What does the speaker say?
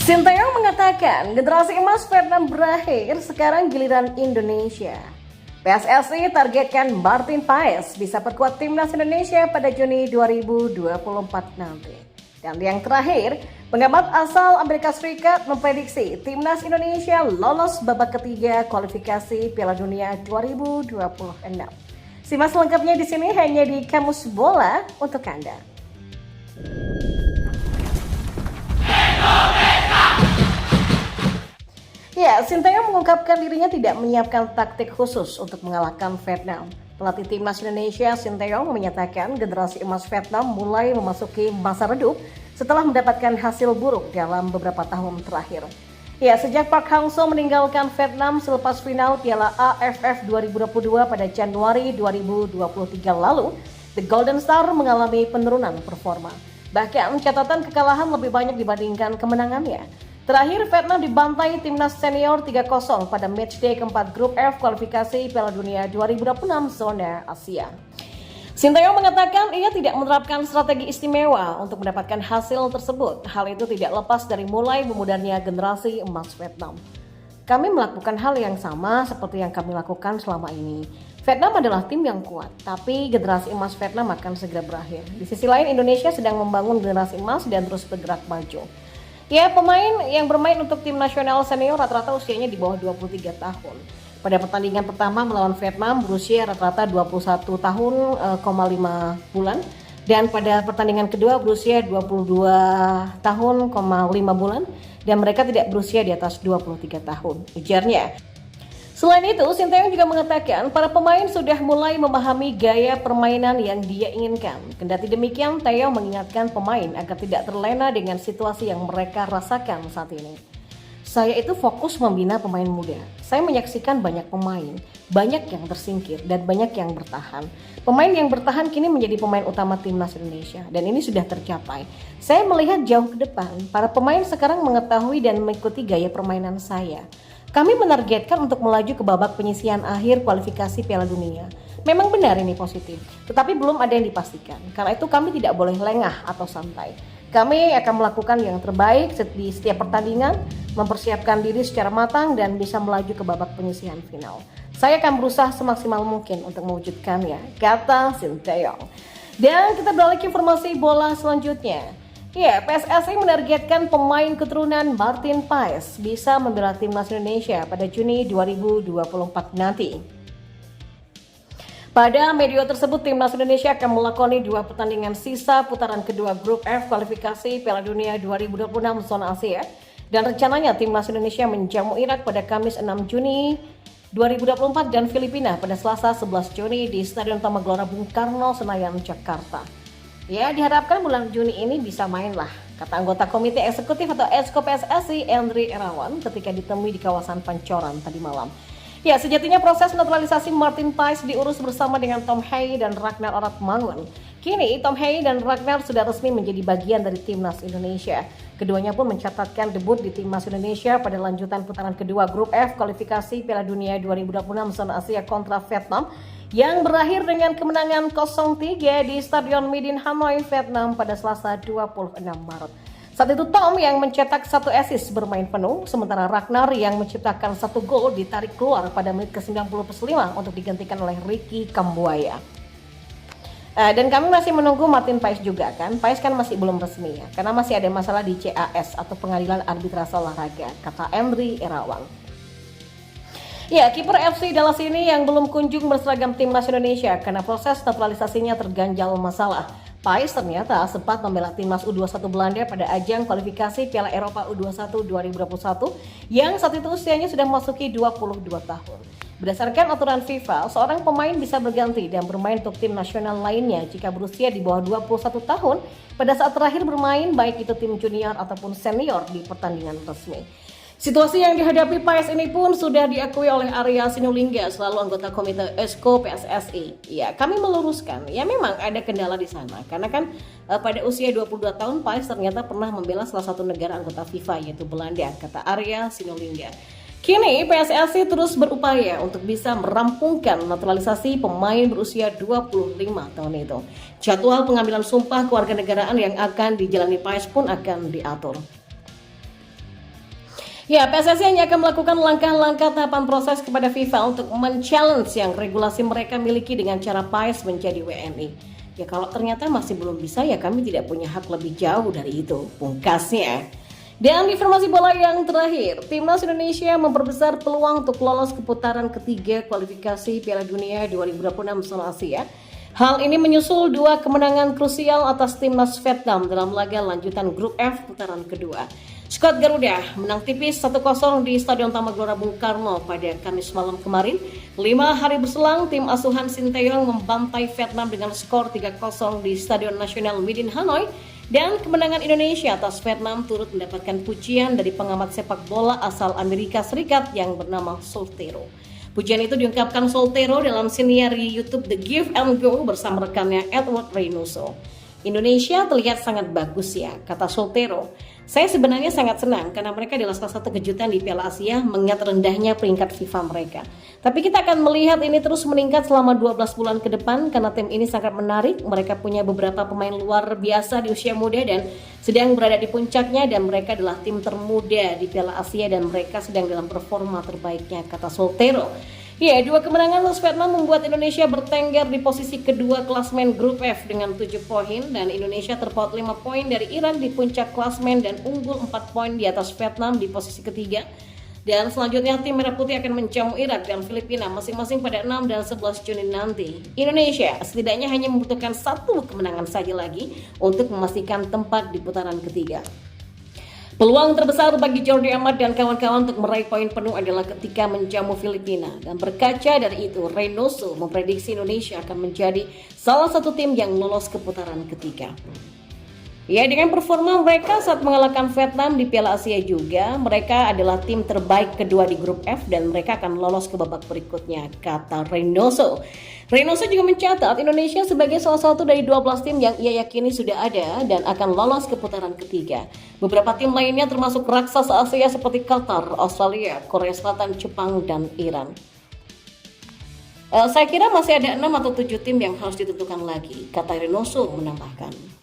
Sinteyong mengatakan generasi emas Vietnam berakhir, sekarang giliran Indonesia. PSSI targetkan Martin Paes bisa perkuat timnas Indonesia pada Juni 2024 nanti. Dan yang terakhir, pengamat asal Amerika Serikat memprediksi timnas Indonesia lolos babak ketiga kualifikasi Piala Dunia 2026. Simak selengkapnya di sini hanya di Kamus Bola untuk Anda. Ya, Sinteyong mengungkapkan dirinya tidak menyiapkan taktik khusus untuk mengalahkan Vietnam. Pelatih timnas Indonesia Sinteyong menyatakan generasi emas Vietnam mulai memasuki masa redup setelah mendapatkan hasil buruk dalam beberapa tahun terakhir. Ya, sejak Park Hang-seo meninggalkan Vietnam selepas final Piala AFF 2022 pada Januari 2023 lalu, The Golden Star mengalami penurunan performa. Bahkan catatan kekalahan lebih banyak dibandingkan kemenangannya. Terakhir, Vietnam dibantai timnas senior 3-0 pada matchday keempat grup F kualifikasi Piala Dunia 2026 zona Asia. Sinteyong mengatakan ia tidak menerapkan strategi istimewa untuk mendapatkan hasil tersebut. Hal itu tidak lepas dari mulai memudarnya generasi emas Vietnam. Kami melakukan hal yang sama seperti yang kami lakukan selama ini. Vietnam adalah tim yang kuat, tapi generasi emas Vietnam akan segera berakhir. Di sisi lain, Indonesia sedang membangun generasi emas dan terus bergerak maju. Ya, pemain yang bermain untuk tim nasional senior rata-rata usianya di bawah 23 tahun. Pada pertandingan pertama melawan Vietnam berusia rata-rata 21 tahun, 5 bulan. Dan pada pertandingan kedua berusia 22 tahun, 5 bulan. Dan mereka tidak berusia di atas 23 tahun, ujarnya. Selain itu, Sinteyong juga mengatakan para pemain sudah mulai memahami gaya permainan yang dia inginkan. Kendati demikian, Taeyong mengingatkan pemain agar tidak terlena dengan situasi yang mereka rasakan saat ini. Saya itu fokus membina pemain muda. Saya menyaksikan banyak pemain, banyak yang tersingkir dan banyak yang bertahan. Pemain yang bertahan kini menjadi pemain utama timnas Indonesia dan ini sudah tercapai. Saya melihat jauh ke depan, para pemain sekarang mengetahui dan mengikuti gaya permainan saya. Kami menargetkan untuk melaju ke babak penyisihan akhir kualifikasi Piala Dunia. Memang benar ini positif, tetapi belum ada yang dipastikan. Karena itu kami tidak boleh lengah atau santai. Kami akan melakukan yang terbaik di setiap pertandingan, mempersiapkan diri secara matang dan bisa melaju ke babak penyisihan final. Saya akan berusaha semaksimal mungkin untuk mewujudkannya, kata Sinteyong. Dan kita beralih ke informasi bola selanjutnya. Ya, PSSI menargetkan pemain keturunan Martin Paes bisa membela timnas Indonesia pada Juni 2024 nanti. Pada medio tersebut, timnas Indonesia akan melakoni 2 pertandingan sisa putaran kedua grup F kualifikasi Piala Dunia 2026 zona Asia. Dan rencananya timnas Indonesia menjamu Irak pada Kamis 6 Juni 2024 dan Filipina pada Selasa 11 Juni di Stadion Utama Gelora Bung Karno, Senayan, Jakarta. Ya, diharapkan bulan Juni ini bisa main lah, kata anggota Komite Eksekutif atau Exco PSSI Andri Irawan ketika ditemui di kawasan Pancoran tadi malam. Ya, sejatinya proses naturalisasi Martin Paes diurus bersama dengan Tom Hei dan Ragnar Oratmangun. Kini Tom Hei dan Ragnar sudah resmi menjadi bagian dari timnas Indonesia. Keduanya pun mencatatkan debut di timnas Indonesia pada lanjutan putaran kedua grup F kualifikasi Piala Dunia 2026 zona Asia kontra Vietnam yang berakhir dengan kemenangan 0-3 di Stadion Midin Hanoi, Vietnam pada Selasa 26 Maret. Saat itu Tom yang mencetak 1 assist bermain penuh, sementara Ragnar yang menciptakan 1 gol ditarik keluar pada menit ke-95 untuk digantikan oleh Ricky Kambuaya. Dan kami masih menunggu Martin Paes juga kan. Paes kan masih belum resmi ya, karena masih ada masalah di CAS atau Pengadilan Arbitrase Olahraga, kata Andri Irawan. Ya, kiper FC Dallas ini yang belum kunjung berseragam timnas Indonesia karena proses naturalisasinya terganjal masalah. Paes ternyata sempat membela timnas U21 Belanda pada ajang kualifikasi Piala Eropa U21 2021 yang saat itu usianya sudah memasuki 22 tahun. Berdasarkan aturan FIFA, seorang pemain bisa berganti dan bermain untuk tim nasional lainnya jika berusia di bawah 21 tahun pada saat terakhir bermain baik itu tim junior ataupun senior di pertandingan resmi. Situasi yang dihadapi Paes ini pun sudah diakui oleh Arya Sinulinga selalu anggota Komite Exco PSSI. Ya, kami meluruskan, ya memang ada kendala di sana karena kan pada usia 22 tahun Paes ternyata pernah membela salah satu negara anggota FIFA yaitu Belanda, kata Arya Sinulinga. Kini PSSI terus berupaya untuk bisa merampungkan naturalisasi pemain berusia 25 tahun itu. Jadwal pengambilan sumpah kewarganegaraan yang akan dijalani Paes pun akan diatur. Ya, PSSI hanya akan melakukan langkah-langkah tahapan proses kepada FIFA untuk men-challenge yang regulasi mereka miliki dengan cara PAES menjadi WNI. Ya kalau ternyata masih belum bisa, ya kami tidak punya hak lebih jauh dari itu, pungkasnya. Dan informasi bola yang terakhir, Timnas Indonesia memperbesar peluang untuk lolos ke putaran ketiga kualifikasi Piala Dunia 2026 zona Asia. Hal ini menyusul 2 kemenangan krusial atas Timnas Vietnam dalam laga lanjutan Grup F putaran kedua. Skuad Garuda menang tipis 1-0 di Stadion Tamaglora Bung Karno pada Kamis malam kemarin. 5 hari berselang, tim asuhan Sinteyong membantai Vietnam dengan skor 3-0 di Stadion Nasional Midin Hanoi. Dan kemenangan Indonesia atas Vietnam turut mendapatkan pujian dari pengamat sepak bola asal Amerika Serikat yang bernama Soltero. Pujian itu diungkapkan Soltero dalam siniari YouTube The Give and Go bersama rekannya Edward Reynoso. Indonesia terlihat sangat bagus ya, kata Soltero. Saya sebenarnya sangat senang karena mereka adalah salah satu kejutan di Piala Asia mengingat rendahnya peringkat FIFA mereka. Tapi kita akan melihat ini terus meningkat selama 12 bulan ke depan karena tim ini sangat menarik. Mereka punya beberapa pemain luar biasa di usia muda dan sedang berada di puncaknya, dan mereka adalah tim termuda di Piala Asia dan mereka sedang dalam performa terbaiknya, kata Soltero. Ya, 2 kemenangan atas Vietnam membuat Indonesia bertengger di posisi kedua klasmen Grup F dengan 7 poin, dan Indonesia terpaut 5 poin dari Iran di puncak klasmen dan unggul 4 poin di atas Vietnam di posisi ketiga. Dan selanjutnya tim Merah Putih akan menjamu Irak dan Filipina masing-masing pada 6 dan 11 Juni nanti. Indonesia setidaknya hanya membutuhkan 1 kemenangan saja lagi untuk memastikan tempat di putaran ketiga. Peluang terbesar bagi Jordi Amat dan kawan-kawan untuk meraih poin penuh adalah ketika menjamu Filipina. Dan berkaca dari itu, Reynoso memprediksi Indonesia akan menjadi salah satu tim yang lolos ke putaran ketiga. Ya, dengan performa mereka saat mengalahkan Vietnam di Piala Asia juga, mereka adalah tim terbaik kedua di Grup F dan mereka akan lolos ke babak berikutnya, kata Reynoso. Reynoso juga mencatat Indonesia sebagai salah satu dari 12 tim yang ia yakini sudah ada dan akan lolos ke putaran ketiga. Beberapa tim lainnya termasuk raksasa Asia seperti Qatar, Australia, Korea Selatan, Jepang, dan Iran. Saya kira masih ada 6 atau 7 tim yang harus ditentukan lagi, kata Reynoso menambahkan.